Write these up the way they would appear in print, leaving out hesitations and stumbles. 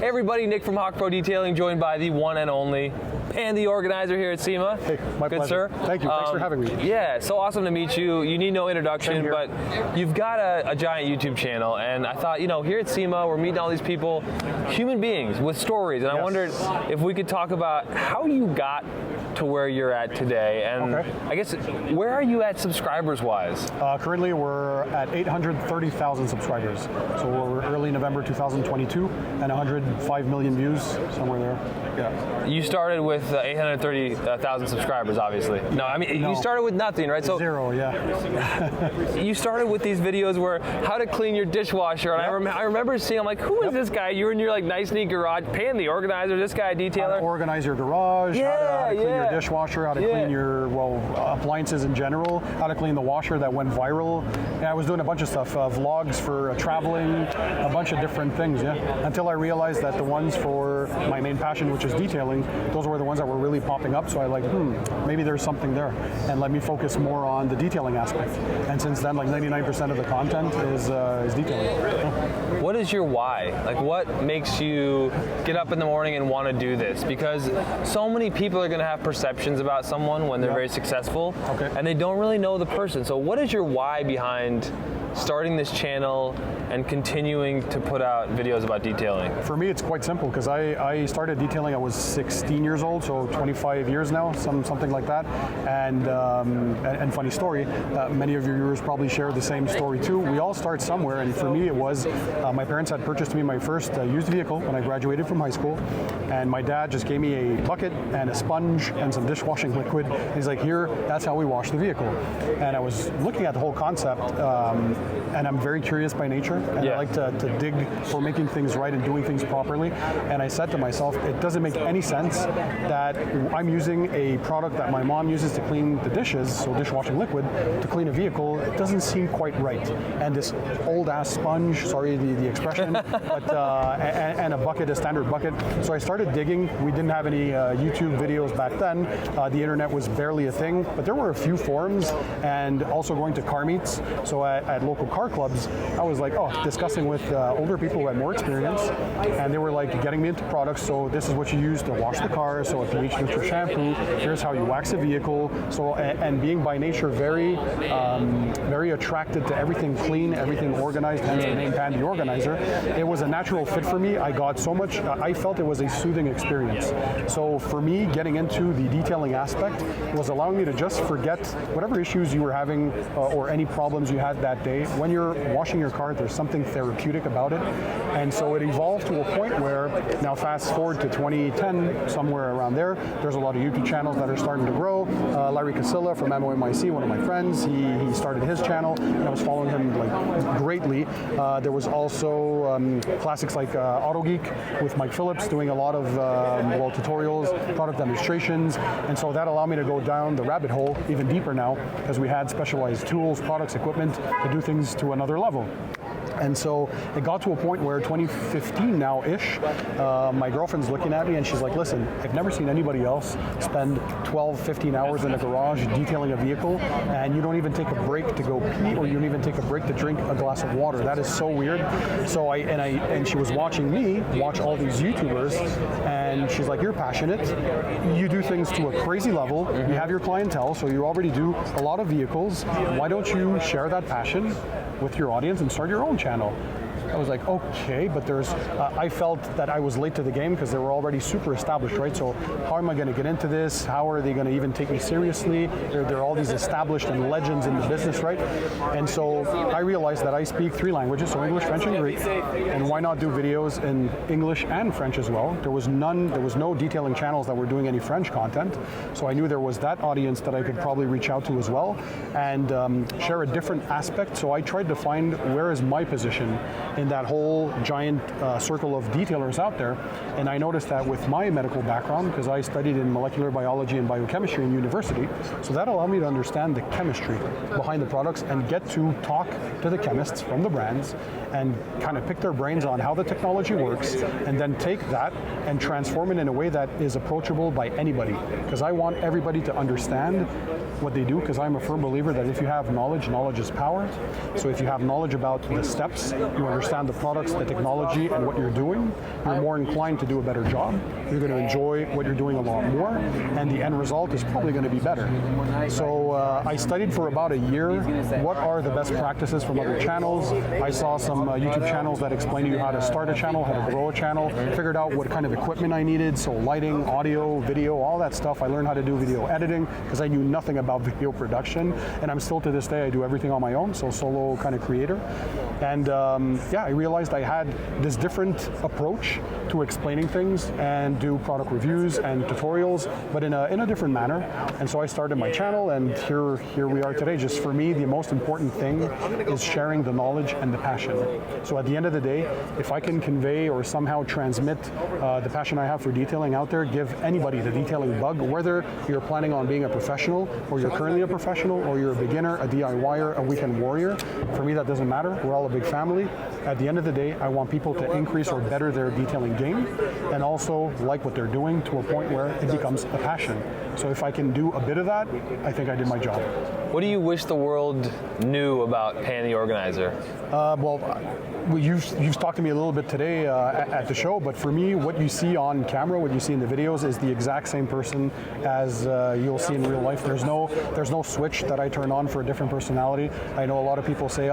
Hey everybody, Nick from Hawk Pro Detailing, joined by the one and only Paaaaaaaaaaan the Organizer here at SEMA. Hey, my Good, pleasure. sir. Thank you. Thanks for having me. Yeah, so awesome to meet you. You need no introduction, but you've got a giant YouTube channel, and I thought, you know, here at SEMA, we're meeting all these people, human beings with stories, and I wondered if we could talk about how you got to where you're at today, and I guess, where are you at subscribers-wise? Currently, we're at 830,000 subscribers. So we're early November 2022, and 105 million views, somewhere there. Yeah. You started with 830,000 subscribers, obviously. No, I mean, you started with nothing, right? So zero, yeah. You started with these videos where how to clean your dishwasher, and I remember seeing, I'm like, who is this guy? You're in your like nice neat garage, Paaaaaaaaaaan the Organizer, this guy a detailer. How to organize your garage, how to clean your dishwasher, how to clean your, appliances in general, how to clean the washer that went viral. Yeah, I was doing a bunch of stuff, vlogs for traveling, a bunch of different things, until I realized that the ones for my main passion, which is detailing, those were the ones that were really popping up, so I like, maybe there's something there, and let me focus more on the detailing aspect. And since then, like 99% of the content is detailing. What is your why? Like, what makes you get up in the morning and want to do this? Because so many people are going to have perceptions about someone when they're very successful, and they don't really know the person. So what is your why behind starting this channel and continuing to put out videos about detailing? For me, it's quite simple, because I started detailing, I was 16 years old, so 25 years now, something like that. And funny story, many of your viewers probably share the same story too. We all start somewhere, and for me it was, my parents had purchased me my first used vehicle when I graduated from high school, and my dad just gave me a bucket and a sponge and some dishwashing liquid. He's like, here, that's how we wash the vehicle. And I was looking at the whole concept, and I'm very curious by nature, and I like to dig for making things right and doing things properly. And I said to myself, it doesn't make any sense that I'm using a product that my mom uses to clean the dishes, so dishwashing liquid, to clean a vehicle. It doesn't seem quite right. And this old ass sponge, sorry the expression, but and a bucket, a standard bucket. So I started digging. We didn't have any YouTube videos back then. The internet was barely a thing, but there were a few forums, and also going to car meets. So at local car clubs, I was like, discussing with older people who had more experience, and they were like getting me into products. So this is what you use to wash the car. So a pH neutral shampoo. Here's how you wax a vehicle. So and being by nature very attracted to everything clean, everything organized, hence the name Paaaaaaaaaaan the Organizer. It was a natural fit for me. I got so much. I felt it was a soothing experience. So for me, getting into the detailing aspect was allowing me to just forget whatever issues you were having or any problems you had that day. When you're washing your car, there's something therapeutic about it. And so it evolved to a point where, now fast forward to 2010, somewhere around there, there's a lot of YouTube channels that are starting to grow. Larry Casilla from MOMIC, one of my friends, he started his channel, and I was following him like greatly. There was also classics like Auto Geek with Mike Phillips doing a lot of tutorials, product demonstrations, and so that allowed me to go down the rabbit hole even deeper now, because we had specialized tools, products, equipment to do things to another level. And so it got to a point where 2015 now-ish, my girlfriend's looking at me and she's like, listen, I've never seen anybody else spend 12, 15 hours in a garage detailing a vehicle, and you don't even take a break to go pee, or you don't even take a break to drink a glass of water. That is so weird. So and she was watching me watch all these YouTubers, and she's like, you're passionate, you do things to a crazy level, you have your clientele, so you already do a lot of vehicles. Why don't you share that passion with your audience and start your own channel? I was like, okay, but there's, I felt that I was late to the game because they were already super established, right? So how am I going to get into this? How are they going to even take me seriously? There are all these established and legends in the business, right? And so I realized that I speak 3 languages, so English, French, and Greek, and why not do videos in English and French as well? There was no detailing channels that were doing any French content, so I knew there was that audience that I could probably reach out to as well, and share a different aspect. So I tried to find where is my position in that whole giant circle of detailers out there. And I noticed that with my medical background, because I studied in molecular biology and biochemistry in university, so that allowed me to understand the chemistry behind the products and get to talk to the chemists from the brands and kind of pick their brains on how the technology works, and then take that and transform it in a way that is approachable by anybody. Because I want everybody to understand what they do, because I'm a firm believer that if you have knowledge, knowledge is power. So if you have knowledge about the steps, you understand understand the products, the technology, and what you're doing, you're more inclined to do a better job. You're going to enjoy what you're doing a lot more, and the end result is probably going to be better. So I studied for about a year what are the best practices from other channels. I saw some YouTube channels that explain to you how to start a channel, how to grow a channel, figured out what kind of equipment I needed, so lighting, audio, video, all that stuff. I learned how to do video editing because I knew nothing about video production, and I'm still to this day, I do everything on my own, so solo kind of creator. And yeah, I realized I had this different approach to explaining things and do product reviews and tutorials, but in a different manner. And so I started my channel, and here we are today. Just for me, the most important thing is sharing the knowledge and the passion. So at the end of the day, if I can convey or somehow transmit the passion I have for detailing out there, give anybody the detailing bug, whether you're planning on being a professional, or you're currently a professional, or you're a beginner, a DIYer, a weekend warrior, for me that doesn't matter. We're all a big family. At the end of the day, I want people to increase or better their detailing game, and also like what they're doing to a point where it becomes a passion. So if I can do a bit of that, I think I did my job. What do you wish the world knew about Paaaaaaaaaaaaan the Organizer? Well, you've talked to me a little bit today at the show, but for me, what you see on camera, what you see in the videos, is the exact same person as you'll see in real life. There's no switch that I turn on for a different personality. I know a lot of people say,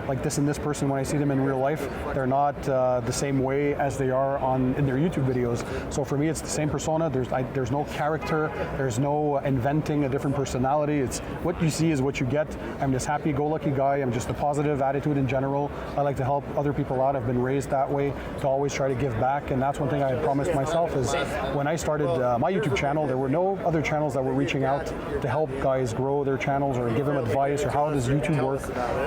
like this and this person, when I see them in real life, they're not the same way as they are in their YouTube videos. So for me, it's the same persona. There's no character. There's no inventing a different personality. It's what you see is what you get. I'm this happy-go-lucky guy. I'm just a positive attitude in general. I like to help other people out. I've been raised that way, to always try to give back, and that's one thing I had promised myself is when I started my YouTube channel, there were no other channels that were reaching out to help guys grow their channels or give them advice or how does YouTube work,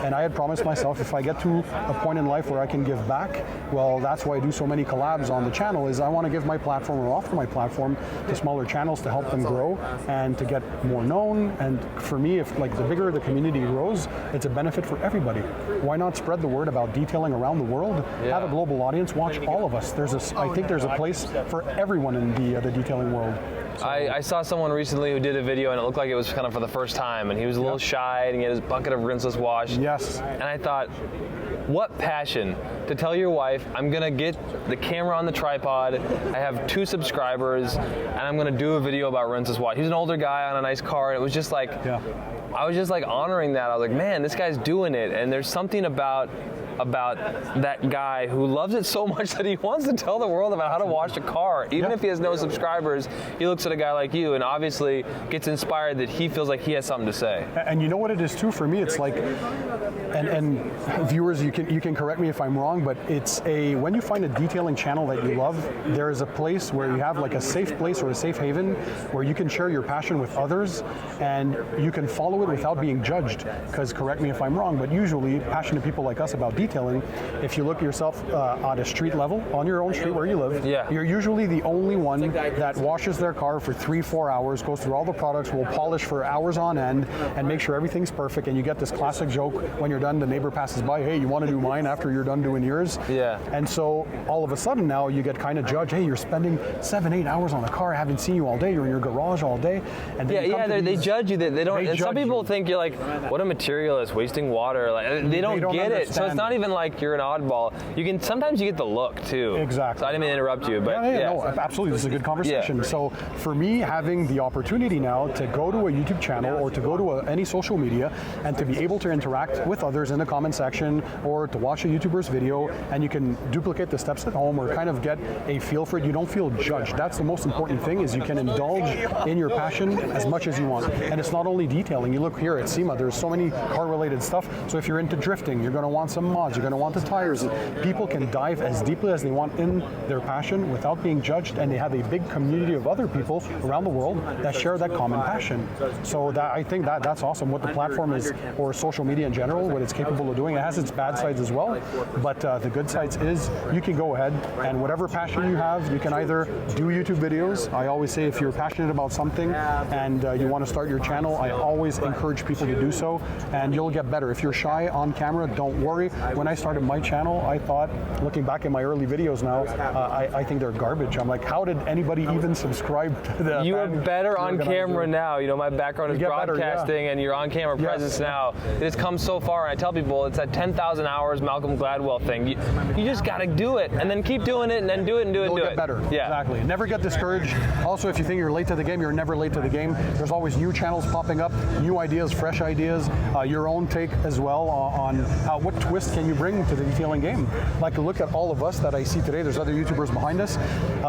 and I had promised myself if I get to a point in life where I can give back, well, that's why I do so many collabs on the channel, is I want to give my platform or offer my platform to smaller channels to help them grow and to get more known. And for me, if like the bigger the community grows, it's a benefit for everybody. Why not spread the word about detailing around the world? Yeah. Have a global audience, watch all of us. I think there's a place for everyone in the detailing world. So. I saw someone recently who did a video and it looked like it was kind of for the first time, and he was a little shy and he had his bucket of rinseless wash. Yes. And I thought, what passion to tell your wife, I'm gonna get the camera on the tripod, I have 2 subscribers, and I'm gonna do a video about rinseless wash. He's an older guy on a nice car, and it was just like, I was just like honoring that. I was like, man, this guy's doing it, and there's something about that guy who loves it so much that he wants to tell the world about how to wash a car. Even if he has no subscribers, he looks at a guy like you and obviously gets inspired that he feels like he has something to say. And you know what it is too for me? It's like, and viewers, you can correct me if I'm wrong, but it's when you find a detailing channel that you love, there is a place where you have like a safe place or a safe haven where you can share your passion with others and you can follow it without being judged. Because correct me if I'm wrong, but usually passionate people like us about detailing, if you look at yourself at a street level, on your own street where you live, you're usually the only one that washes their car for 3-4 hours, goes through all the products, will polish for hours on end, and make sure everything's perfect, and you get this classic joke when you're done, the neighbor passes by, hey, you want to do mine after you're done doing yours? Yeah. And so all of a sudden now you get kind of judged, hey, you're spending 7-8 hours on the car, I haven't seen you all day, you're in your garage all day. And then they judge you, they don't, and some people think you're like, what a materialist, wasting water, like they don't get it, so it's not even like you're an oddball. Sometimes you get the look too. Exactly. So I didn't mean to interrupt you, but no, absolutely, this is a good conversation. So for me, having the opportunity now to go to a YouTube channel or to go to any social media and to be able to interact with others in the comment section or to watch a YouTuber's video, and you can duplicate the steps at home or kind of get a feel for it, you don't feel judged. That's the most important thing, is you can indulge in your passion as much as you want. And it's not only detailing. You look here at SEMA, there's so many car-related stuff. So if you're into drifting, you're going to want some mods, you're going to want the tires. People can dive as deeply as they want in their passion without being judged, and they have a big community of other people around the world that share that common passion. So I think that's awesome what the platform is, or social media in general, what it's capable of doing. It has its bad sides as well, but the good sides is you can go ahead and whatever passion you have, you can either do YouTube videos. I always say if you're passionate about something and you want to start your channel, I always encourage people to do so, and you'll get better. If you're shy on camera, don't worry. when I started my channel, I thought, looking back at my early videos now, I think they're garbage. I'm like, how did anybody even subscribe to that? You are better on camera now. You know, my background is broadcasting, and your on-camera presence now. It has come so far, and I tell people it's that 10,000 hours Malcolm Gladwell thing. You just got to do it, and then keep doing it, and then do it, and do it, and do it. You'll get better. Yeah. Exactly. Never get discouraged. Also, if you think you're late to the game, you're never late to the game. There's always new channels popping up, new ideas, fresh ideas, your own take as well on what twist can you bring to the detailing game. Like, look at all of us that I see today. There's other YouTubers behind us.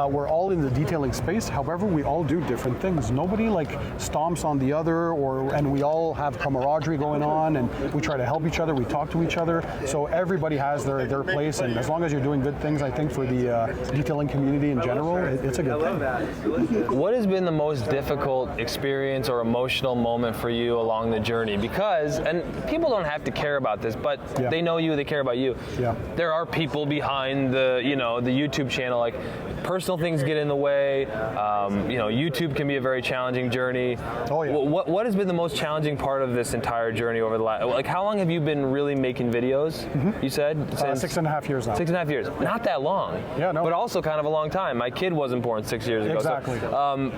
We're all in the detailing space. However, we all do different things. Nobody like stomps on the other, and we all have camaraderie going on, and we try to help each other. We talk to each other. So everybody has their place, and as long as you're doing good things, I think for the detailing community in general, it's a good thing. What has been the most difficult experience or emotional moment for you along the journey? Because, and people don't have to care about this, but they know you, they care about you. Yeah. There are people behind the YouTube channel, like personal things get in the way. YouTube can be a very challenging journey. Oh yeah. What has been the most challenging part of this entire journey over the last, like how long have you been really making videos? You said? Since 6.5 years now. 6.5 years. Not that long. Yeah, no. But also kind of a long time. My kid wasn't born 6 years ago. Exactly. So,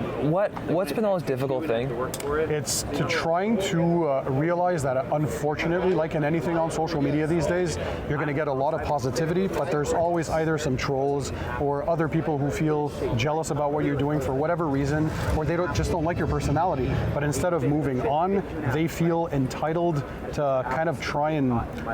what's been the most difficult thing? It's trying to realize that unfortunately, like in anything on social media these days, you're going to get a lot of positivity, but there's always either some trolls or other people who feel jealous about what you're doing for whatever reason, or they just don't like your personality. But instead of moving on, they feel entitled to kind of try and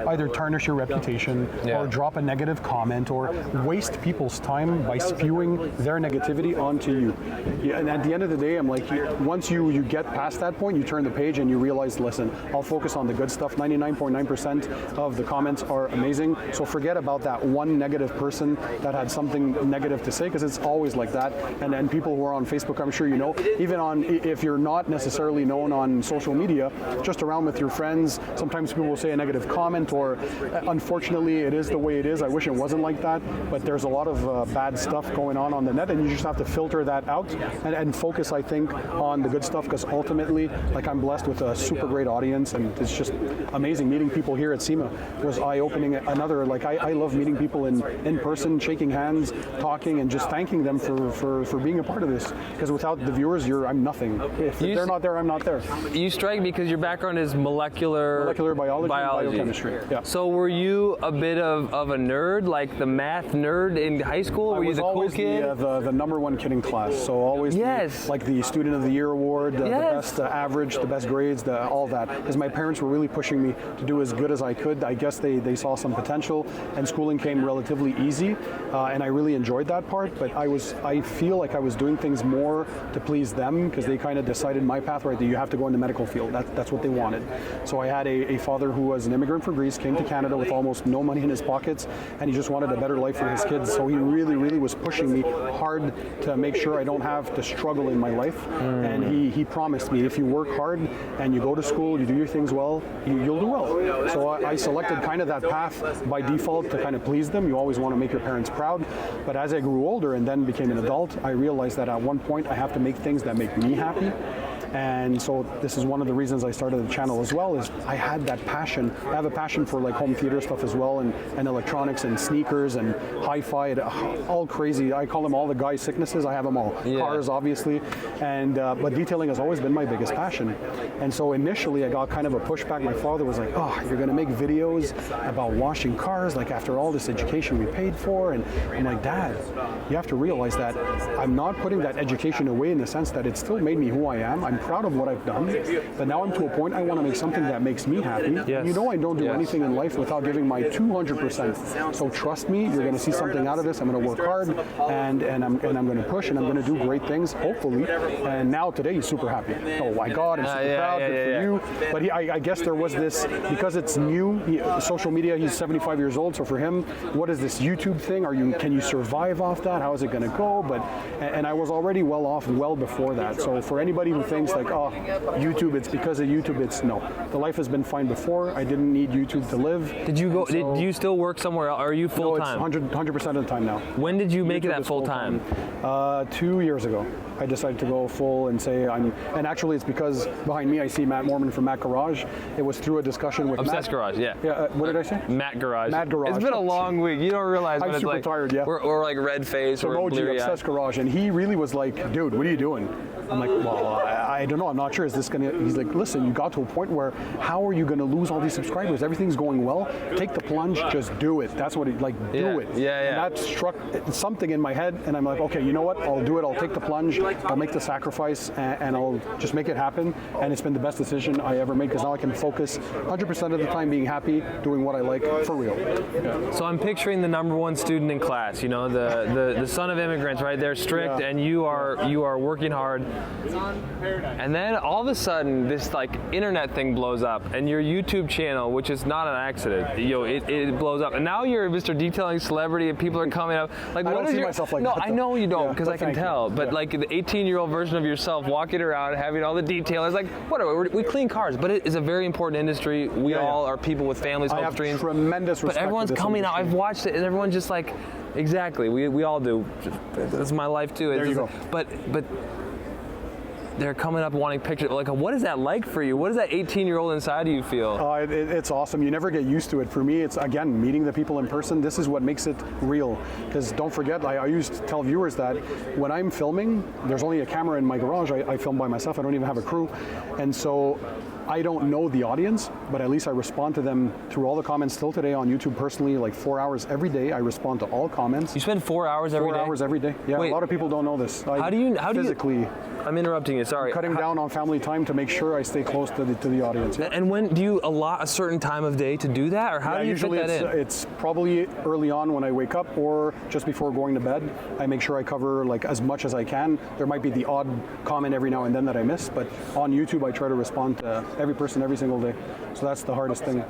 either tarnish your reputation or drop a negative comment or waste people's time by spewing their negativity onto you. Yeah, and at the end of the day, I'm like, once you get past that point, you turn the page and you realize, listen, I'll focus on the good stuff. 99.9% of the comments are amazing. So forget about that one negative person that had something negative to say, because it's always like that. And people who are on Facebook, I'm sure you know, even if you're not necessarily known on social media, just around with your friends, sometimes people will say a negative comment, or unfortunately it is the way it is. I wish it wasn't like that, but there's a lot of bad stuff going on the net, and you just have to filter that out and focus, I think, on the good stuff, because ultimately, like, I'm blessed with a super great audience, and it's just amazing. Meeting people here at SEMA was eye-opening. I love meeting people in person, shaking hands, talking, and just thanking them for being a part of this, because without the viewers, I'm nothing. If they're not there, I'm not there. You strike me because your background is molecular biology. And biochemistry. Yeah. So were you a bit of a nerd, like the math nerd in high school? Were you the cool kid? The number one kid in class. So always the Student of the Year award, the best average, the best grades, all that. Because my parents were really pushing me to do as good as I could. I guess they saw some potential, and schooling came relatively easy, and I really enjoyed that part. But I feel like I was doing things more to please them, because they kind of decided my path, right, that you have to go in the medical field. That's what they wanted. So I had a father who was an immigrant from Greece, came to Canada with almost no money in his pockets, and he just wanted a better life for his kids. So he really, really was pushing me hard to make sure I don't have to struggle in my life. And he promised me, if you work hard and you go to school, you do your things well, you'll do well. So I selected kind of that path by default to kind of please them. You always want to make your parents proud. But as I grew older and then became an adult, I realized that at one point I have to make things that make me happy. And so this is one of the reasons I started the channel as well, is I had that passion. I have a passion for like home theater stuff as well, and electronics and sneakers and hi-fi, all crazy. I call them all the guy sicknesses. I have them all. Yeah. Cars, obviously. And but detailing has always been my biggest passion. And so initially I got kind of a pushback. My father was like, oh, you're going to make videos about washing cars, like after all this education we paid for? And I'm like, Dad, you have to realize that I'm not putting that education away, in the sense that it still made me who I am. I'm proud of what I've done, but now I'm to a point I want to make something that makes me happy. Yes. You know, I don't do anything in life without giving my 200%. So trust me, you're going to see something out of this. I'm going to work hard, and I'm going to push, and I'm going to do great things, hopefully. And now today he's super happy. Oh my God, I'm super proud. Good for you. But I guess there was this, because it's new, social media. He's 75 years old, so for him, what is this YouTube thing? Can you survive off that? How is it going to go? And I was already well off well before that. So for anybody who thinks like, oh, YouTube, it's because of YouTube. It's no. The life has been fine before. I didn't need YouTube to live. Did you go? Did you still work somewhere else? Or are you full time? No, it's 100% of the time now. When did you make YouTube it that full time? 2 years ago. I decided to go full and say and actually it's because behind me I see Matt Mormon from Matt Garage. It was through a discussion with Obsessed Matt. Garage, yeah. Yeah, what did I say? Matt Garage. Matt Garage. It's been a long week. You don't realize, but I'm it's super like tired, yeah. We're like red face or Emoji, bleary eyed. Obsessed Garage, and he really was like, dude, what are you doing? I'm like, well, I don't know, I'm not sure. Is this gonna, he's like, listen, you got to a point where how are you gonna lose all these subscribers? Everything's going well. Take the plunge, just do it. That's what he, like, do it. Yeah. And that struck something in my head, and I'm like, okay, you know what? I'll do it. I'll take the plunge. I'll make the sacrifice, and I'll just make it happen. And it's been the best decision I ever made because now I can focus 100% of the time being happy, doing what I like for real. Yeah. So I'm picturing the #1 student in class. You know, the son of immigrants, right? They're strict, and you are working hard. And then all of a sudden, this like internet thing blows up, and your YouTube channel, which is not an accident, it blows up, and now you're Mr. Detailing celebrity, and people are coming up. Like, I what don't is see your? myself like no, that, I though. know you don't, because Yeah, I can thank you. tell. But Yeah. like the 18-year-old version of yourself walking around, having all the detail, it's like whatever. We clean cars, but it is a very important industry. We all are people with families, I home have streams. tremendous respect But everyone's for this coming out. industry. I've watched it, and everyone's just like, exactly. We all do. That's my life too. There you go. But they're coming up wanting pictures. Like, what is that like for you? What does that 18-year-old inside of you feel? It's awesome. You never get used to it. For me, it's, again, meeting the people in person. This is what makes it real. Because don't forget, I used to tell viewers that when I'm filming, there's only a camera in my garage. I film by myself. I don't even have a crew. And so I don't know the audience, but at least I respond to them through all the comments still today on YouTube personally, like 4 hours every day. I respond to all comments. You spend 4 hours every day? 4 hours every day. Yeah, Wait, a lot of people don't know this. How do you physically, I'm interrupting you, sorry. cutting down on family time to make sure I stay close to the audience. Yeah. And when do you allot a certain time of day to do that, or how do you fit usually that in? it's probably early on when I wake up or just before going to bed. I make sure I cover like as much as I can. There might be the odd comment every now and then that I miss, but on YouTube I try to respond to every person every single day. So that's the hardest thing.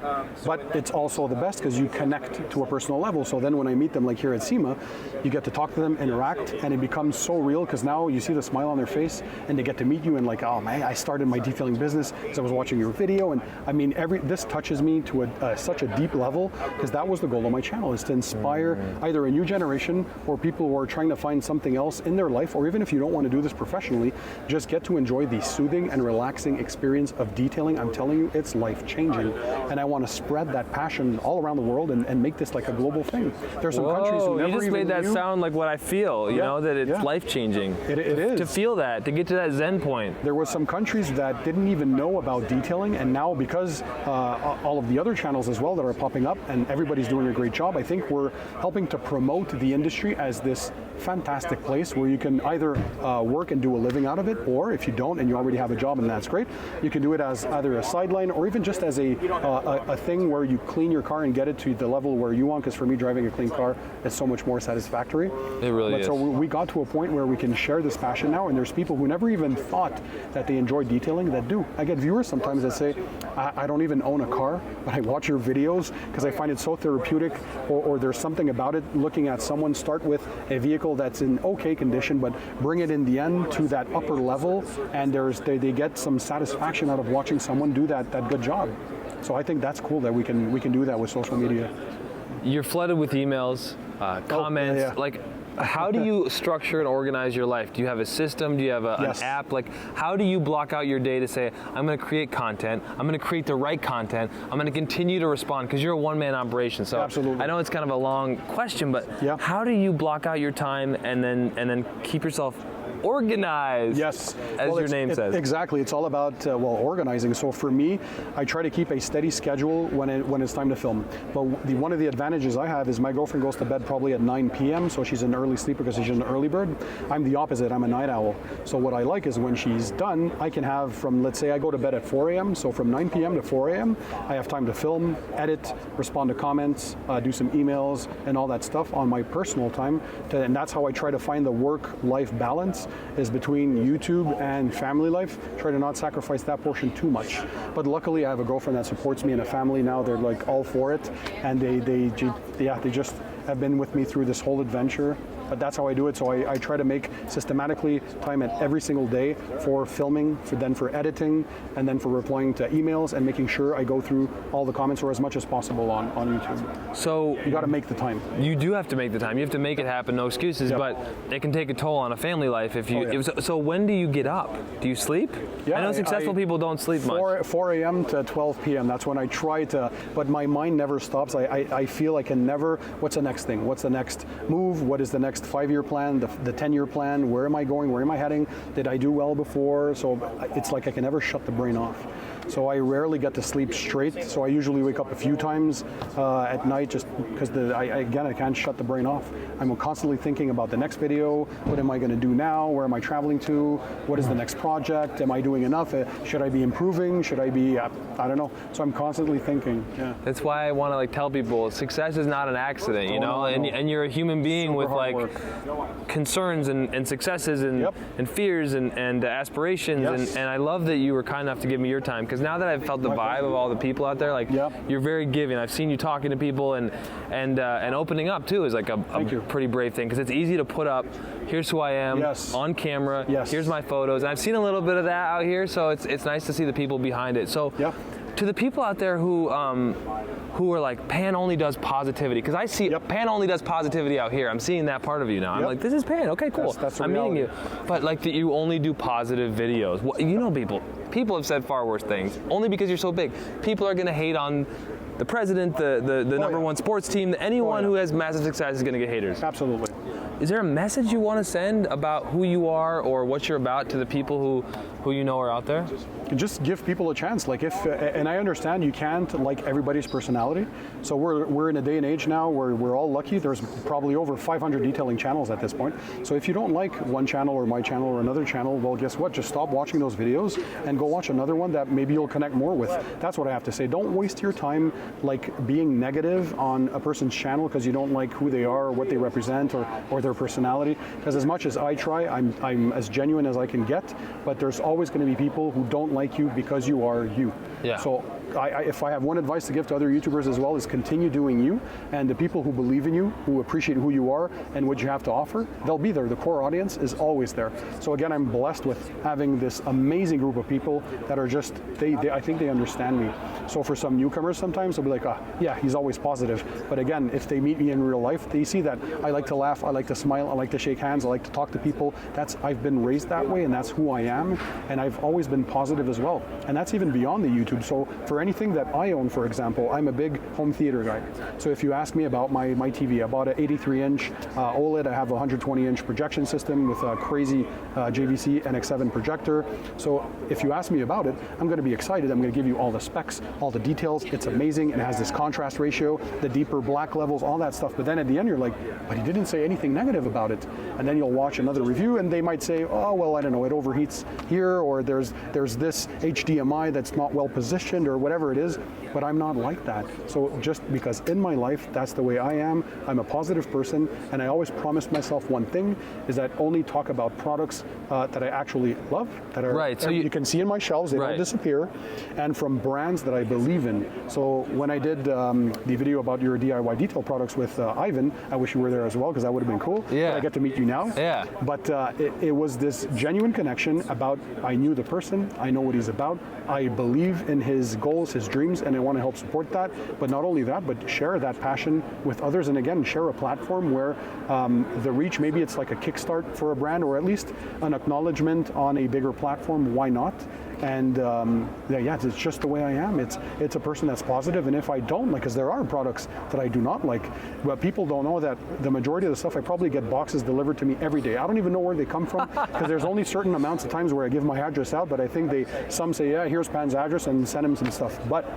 But it's also the best because you connect to a personal level. So then when I meet them like here at SEMA, you get to talk to them, interact, and it becomes so real because now you see the smile on their face and they get to meet you and like, oh man, I started my detailing business because I was watching your video. And I mean, this touches me to such a deep level because that was the goal of my channel, is to inspire either a new generation or people who are trying to find something else in their life, or even if you don't want to do this professionally, just get to enjoy the soothing and relaxing experience of detailing. I'm telling you, it's life-changing, and I want to spread that passion all around the world and make this like a global thing. There's some countries who never you just even made that knew. sound like what I feel, you know, that it's life-changing. It is. To feel that, to get to that zen point. There were some countries that didn't even know about detailing, and now because all of the other channels as well that are popping up, and everybody's doing a great job, I think we're helping to promote the industry as this fantastic place where you can either work and do a living out of it, or if you don't and you already have a job and that's great, you can do it as either a sideline or even just as a thing where you clean your car and get it to the level where you want, because for me driving a clean car is so much more satisfactory. It really is. So we got to a point where we can share this passion now, and there's people who never even thought that they enjoy detailing that do. I get viewers sometimes that say, I don't even own a car, but I watch your videos because I find it so therapeutic, or there's something about it, looking at someone start with a vehicle that's in okay condition, but bring it in the end to that upper level, and they get some satisfaction out of watching someone do that good job. So I think that's cool that we can do that with social media. You're flooded with emails, comments, yeah. like, how do you structure and organize your life? Do you have a system? Do you have an app? Like, how do you block out your day to say, I'm going to create content, I'm going to create the right content, I'm going to continue to respond, because you're a one-man operation. So absolutely. I know it's kind of a long question, but how do you block out your time and then keep yourself organized, yes, as your name says? Exactly. It's all about organizing. So for me, I try to keep a steady schedule when it's time to film. But one of the advantages I have is my girlfriend goes to bed probably at 9 p.m. So she's an early sleeper because she's an early bird. I'm the opposite. I'm a night owl. So what I like is when she's done, I can have from, let's say I go to bed at 4 a.m. So from 9 p.m. to 4 a.m. I have time to film, edit, respond to comments, do some emails, and all that stuff on my personal time. And that's how I try to find the work-life balance, is between YouTube and family life. Try to not sacrifice that portion too much. But luckily I have a girlfriend that supports me and a family now. They're like all for it, and they just have been with me through this whole adventure but that's how I do it. So I try to make systematically time at every single day for filming, then for editing, and then for replying to emails and making sure I go through all the comments or as much as possible on YouTube. So you got to make the time. You do have to make the time. You have to make it happen, no excuses, but it can take a toll on a family life if you, so when do you get up? Do you sleep? Yeah, I know successful people don't sleep much. 4 a.m. to 12 p.m. That's when I try to, but my mind never stops. I feel I can never, what's the next thing? What's the next move? What is the next 5-year plan, the 10-year plan? Where am I going? Where am I heading? Did I do well before? So it's like I can never shut the brain off. So I rarely get to sleep straight. So I usually wake up a few times at night just because I can't shut the brain off. I'm constantly thinking about the next video. What am I going to do now? Where am I traveling to? What is the next project? Am I doing enough? Should I be improving? Should I be, I don't know. So I'm constantly thinking. Yeah. That's why I want to tell people success is not an accident, you know, and you're a human being with concerns and successes and fears and aspirations. And I love that you were kind enough to give me your time. Because now that I've felt the vibe of all the people out there, you're very giving. I've seen you talking to people and opening up too is like a pretty brave thing. Because it's easy to put up, here's who I am on camera. Here's my photos. And I've seen a little bit of that out here, so it's nice to see the people behind it. So to the people out there who are like, Pan only does positivity, because I see Pan only does positivity out here. I'm seeing that part of you now. I'm like, this is Pan. Okay, cool. That's I'm meeting you. But like that, you only do positive videos. Well, you know, people have said far worse things. Only because you're so big. People are going to hate on the president, the number one sports team. Anyone who has massive success is going to get haters. Absolutely. Is there a message you want to send about who you are or what you're about to the people who you know are out there? Just give people a chance. Like and I understand you can't like everybody's personality. So we're in a day and age now where we're all lucky. There's probably over 500 detailing channels at this point. So if you don't like one channel or my channel or another channel, well, guess what? Just stop watching those videos and go watch another one that maybe you'll connect more with. That's what I have to say. Don't waste your time like being negative on a person's channel because you don't like who they are or what they represent or their personality. Because as much as I try, I'm as genuine as I can get, but there's always going to be people who don't like you because you are you. Yeah. So if I have one advice to give to other YouTubers as well is continue doing you, and the people who believe in you, who appreciate who you are and what you have to offer, they'll be there. The core audience is always there. So again, I'm blessed with having this amazing group of people that are just, I think they understand me. So for some newcomers sometimes they'll be like, yeah, he's always positive. But again, if they meet me in real life, they see that I like to laugh, I like to smile, I like to shake hands, I like to talk to people. I've been raised that way and that's who I am. And I've always been positive as well. And that's even beyond the YouTube. So for anything that I own, for example, I'm a big home theater guy. So if you ask me about my TV, I bought an 83-inch OLED. I have a 120-inch projection system with a crazy JVC NX7 projector. So if you ask me about it, I'm going to be excited. I'm going to give you all the specs, all the details. It's amazing. It has this contrast ratio, the deeper black levels, all that stuff. But then at the end, you're like, but he didn't say anything negative about it. And then you'll watch another review and they might say, oh, well, I don't know, it overheats here, or there's this HDMI that's not well positioned or whatever it is. But I'm not like that. So just because in my life, that's the way I am. I'm a positive person, and I always promised myself one thing, is that only talk about products that I actually love, that are So you can see in my shelves, they don't disappear, and from brands that I believe in. So when I did the video about your DIY detail products with Ivan, I wish you were there as well, because that would have been cool. Yeah. But I get to meet you now. Yeah. But it was this genuine connection about, I knew the person, I know what he's about, I believe in his goals, his dreams, and I want to help support that. But not only that, but share that passion with others, and again, share a platform where the reach, maybe it's like a kickstart for a brand, or at least an acknowledgement on a bigger platform. Why not? And it's just the way I am. It's a person that's positive, and if I don't like, because there are products that I do not like, but people don't know that the majority of the stuff, I probably get boxes delivered to me every day. I don't even know where they come from, because there's only certain amounts of times where I give my address out, but I think some say, yeah, here's Pan's address, and send him some stuff. But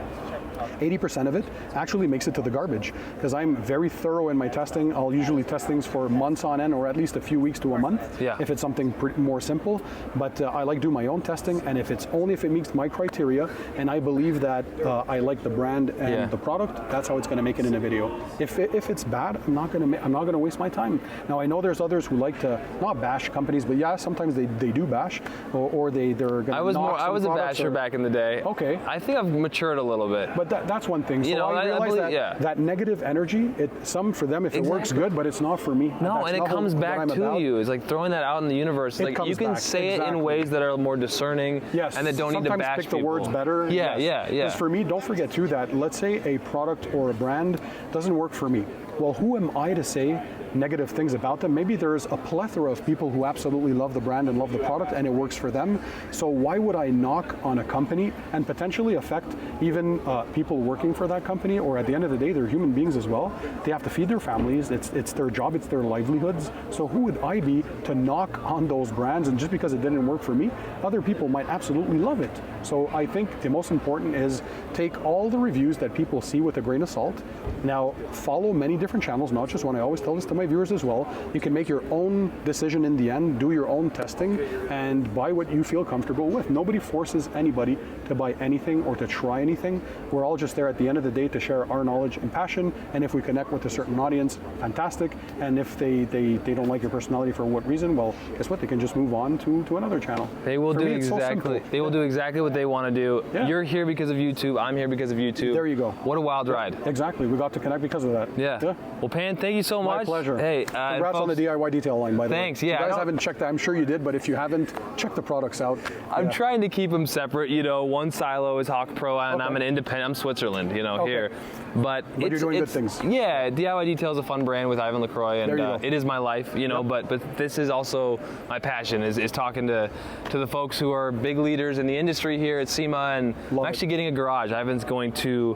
80% of it actually makes it to the garbage, because I'm very thorough in my testing. I'll usually test things for months on end, or at least a few weeks to a month, if it's something more simple. But I like do my own testing, and if it meets my criteria, and I believe that I like the brand and the product, that's how it's going to make it in a video. If it's bad, I'm not going to waste my time. Now I know there's others who like to not bash companies, but yeah, sometimes they do bash, or they're going to knock some products. I was a basher back in the day. Okay. I think I've matured a little bit. But That's one thing. So You know, I realize believe, that, yeah. that negative energy, some for them, if it works good, but it's not for me. No, That's and it not comes what back I'm to about. you. It's like throwing that out in the universe. Like you can back. say it in Exactly. ways that are more discerning Yes. and that don't need to Sometimes bash pick people. the words better. Yeah, Yes. yeah. Because for me, don't forget too that, let's say a product or a brand doesn't work for me. Well, who am I to say negative things about them? Maybe there's a plethora of people who absolutely love the brand and love the product and it works for them. So why would I knock on a company and potentially affect even people working for that company? Or at the end of the day, they're human beings as well. They have to feed their families. It's their job, it's their livelihoods. So who would I be to knock on those brands? And just because it didn't work for me, other people might absolutely love it. So I think the most important is take all the reviews that people see with a grain of salt. Now follow many different channels, not just one. I always tell this to my viewers as well. You can make your own decision in the end, do your own testing, and buy what you feel comfortable with. Nobody forces anybody to buy anything or to try anything. We're all just there at the end of the day to share our knowledge and passion, and if we connect with a certain audience, fantastic. And if they don't like your personality for what reason, well, guess what? They can just move on to another channel. They will For do me, it's so exactly. simple. They will do exactly what they want to do. Yeah. You're here because of YouTube. I'm here because of YouTube. There you go. What a wild ride. Exactly. We got to connect because of that. Yeah. Well, Pan, thank you so much. My pleasure. Hey, congrats on the folks, DIY detail line, by the way. Thanks, yeah, If I you guys don't- haven't checked that, I'm sure you did, but if you haven't, check the products out. I'm trying to keep them separate. You know, one silo is Hawk Pro, and I'm an independent. I'm Switzerland, you know, here. But you're doing good things. Yeah, DIY Detail is a fun brand with Ivan LaCroix, and There you go. it is my life, you know. But this is also my passion is talking to the folks who are big leaders in the industry here at SEMA, and Love I'm actually getting a garage. Ivan's going to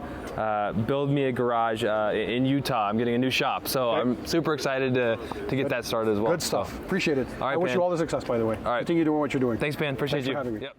build me a garage in Utah. I'm getting a new shop, so I'm super excited to get that started as well. Good stuff. Appreciate it. All right, I wish Pan. you all the success, by the way. All right. Continue doing what you're doing. Thanks, man. Appreciate Thanks you. for having me. Yep.